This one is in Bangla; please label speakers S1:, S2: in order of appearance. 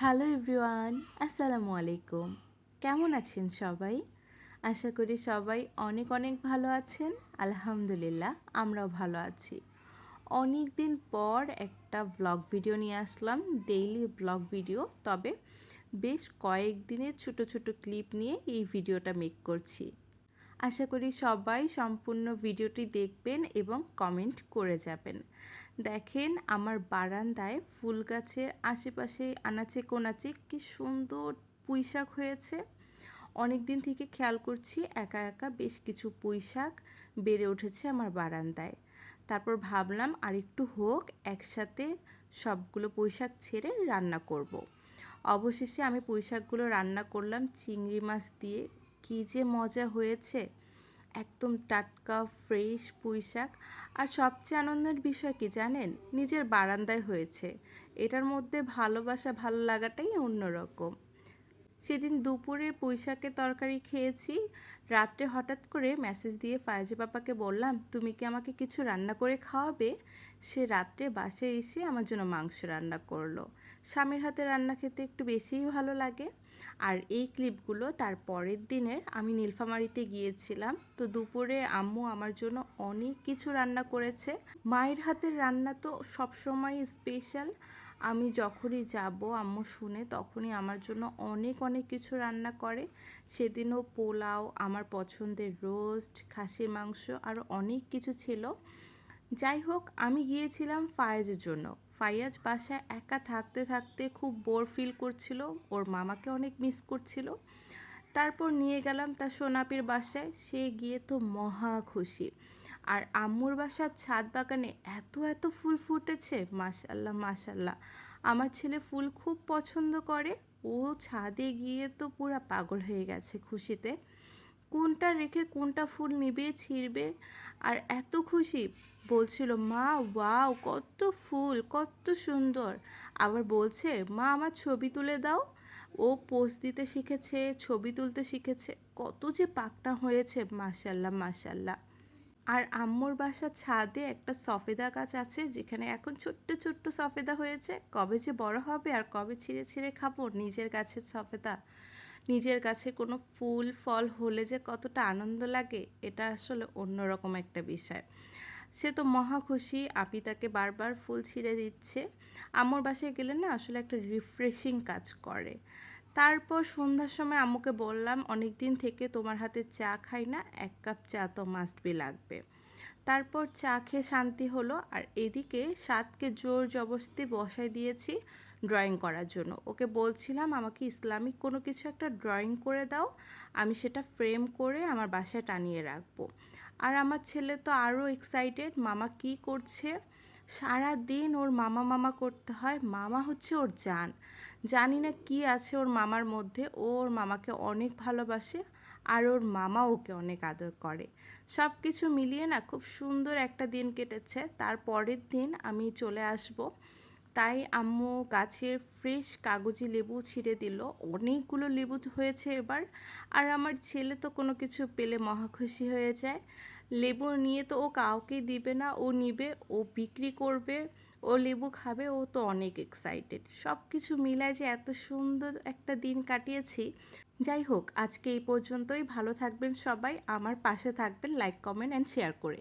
S1: হ্যালো এভরিওয়ান, আসসালামু আলাইকুম। কেমন আছেন সবাই? আশা করি সবাই অনেক অনেক ভালো আছেন। আলহামদুলিল্লাহ, আমরাও ভালো আছি। অনেক দিন পর একটা ব্লগ ভিডিও নিয়ে আসলাম, ডেইলি ব্লগ ভিডিও। তবে বেশ কয়েকদিনের ছোট ছোট ক্লিপ নিয়ে এই ভিডিওটা মেক করছি। আশা করি সবাই সম্পূর্ণ ভিডিওটি দেখবেন এবং কমেন্ট করে যাবেন। দেখেন আমার বারান্দায় ফুল গাছের আশেপাশে আনাচে কোনাচে কি সুন্দর পুঁইশাক হয়েছে। অনেক দিন থেকে খেয়াল করছি একা একা বেশ কিছু পুঁইশাক বেড়ে উঠেছে আমার বারান্দায়। তারপর ভাবলাম আরেকটু হোক, একসাথে সবগুলো পুঁইশাক ছেড়ে রান্না করব। অবশেষে আমি পুঁইশাকগুলো রান্না করলাম চিংড়ি মাছ দিয়ে। কী যে মজা হয়েছে, একদম টাটকা ফ্রেশ পুঁইশাক। আর সবচেয়ে আনন্দের বিষয় কি জানেন, নিজের বারান্দায় হয়েছে। এটার মধ্যে ভালোবাসা ভালো লাগাটাই অন্যরকম। সেদিন দুপুরে পুঁইশাকের তরকারি খেয়েছি। রাত্রে হঠাৎ করে মেসেজ দিয়ে ফায়েজি পাপাকে বললাম, তুমি কি আমাকে কিছু রান্না করে খাওয়াবে? সে রাত্রে বাসায় এসে আমার জন্য মাংস রান্না করলো। স্বামীর হাতে রান্না খেতে একটু বেশিই ভালো লাগে। আর এই ক্লিপগুলো তার পরের দিনের, আমি নীলফামারীতে গিয়েছিলাম। তো দুপুরে আম্মু আমার জন্য অনেক কিছু রান্না করেছে। মায়ের হাতের রান্না তো সবসময় স্পেশাল। আমি যখনই যাব আম্মু শুনে তখনই আমার জন্য অনেক অনেক কিছু রান্না করে। সেদিনও পোলাও, আমার পছন্দের রোস্ট, খাসির মাংস, আরও অনেক কিছু ছিল। যাই হোক, আমি গিয়েছিলাম ফায়েজের জন্য। ফাইয়াজ বাসায় একা থাকতে থাকতে খুব বোর ফিল করছিল, ওর মামাকে অনেক মিস করছিল। তারপর নিয়ে গেলাম তার সোনাপির বাসায়। সে গিয়ে তো মহা খুশি। আর আম্মুর বাসার ছাদ বাগানে এত এত ফুল ফুটেছে, মাশাল্লাহ মাশাল্লাহ। আমার ছেলে ফুল খুব পছন্দ করে। ও ছাদে গিয়ে তো পুরা পাগল হয়ে গেছে খুশিতে। কোনটা রেখে কোনটা ফুল নিবে ছিঁড়বে। আর এত খুশি, বলছিল মা ওয়াও কত ফুল, কত সুন্দর। আবার বলছে মা আমার ছবি তুলে দাও। ও পোজ দিতে শিখেছে, ছবি তুলতে শিখেছে। কত যে পাকনা হয়েছে, মাশাল্লাহ মাশাল্লাহ। আর আম্মুর বাসার ছাদে একটা সফেদা গাছ আছে, যেখানে এখন ছোট্ট ছোট্ট সফেদা হয়েছে। কবে যে বড় হবে আর কবে ছিঁড়ে ছিঁড়ে খাবো নিজের গাছের সফেদা। নিজের গাছে কোনো ফুল ফল হলে যে কতটা আনন্দ লাগে, এটা আসলে অন্যরকম একটা বিষয়। সে তো মহা খুশি, আপি তাকে বারবার ফুল ছিঁড়ে দিচ্ছে। আম্মুর বাসায় গেলে না আসলে একটা রিফ্রেশিং কাজ করে। তারপর সন্ধ্যার সময় আম্মুকে বললাম, অনেক দিন থেকে তোমার হাতে চা খাই না, এক কাপ চা তো মাস্ট বি লাগবে। তারপর চা খেয়ে শান্তি হলো। আর এদিকে সাদকে জোর জবরদস্তি বসায় দিয়েছি ড্রয়িং করার জন্য। ওকে বলছিলাম আমাকে ইসলামিক কোনো কিছু একটা ড্রয়িং করে দাও, আমি সেটা ফ্রেম করে আমার বাসায় টানিয়ে রাখবো। আর আমার ছেলে তো আরও এক্সাইটেড, মামা কি করছে। সারা দিন ওর মামা মামা করতে হয়, মামা হচ্ছে ওর জান। জানি না কি আছে ওর মামার মধ্যে, ও ওর মামাকে অনেক ভালোবাসে আর ওর মামা ওকে অনেক আদর করে। সব কিছু মিলিয়ে না খুব সুন্দর একটা দিন কেটেছে। তার পরের দিন আমি চলে আসব, তাই আম্মু গাছের ফ্রেশ কাগজি লেবু ছিঁড়ে দিল। অনেকগুলো লেবু হয়েছে এবার। আর আমার ছেলে তো কোনো কিছু পেলে মহা খুশি হয়ে যায়। লেবু নিয়ে তো ও কাউকে দিবে না, ও নিবে, ও বিক্রি করবে, ও লেবু খাবে। ও তো অনেক এক্সাইটেড। সব কিছু মিলায় যে এত সুন্দর একটা দিন কাটিয়েছি। যাই হোক, আজকে এই পর্যন্তই। ভালো থাকবেন সবাই, আমার পাশে থাকবেন লাইক কমেন্ট অ্যান্ড শেয়ার করে।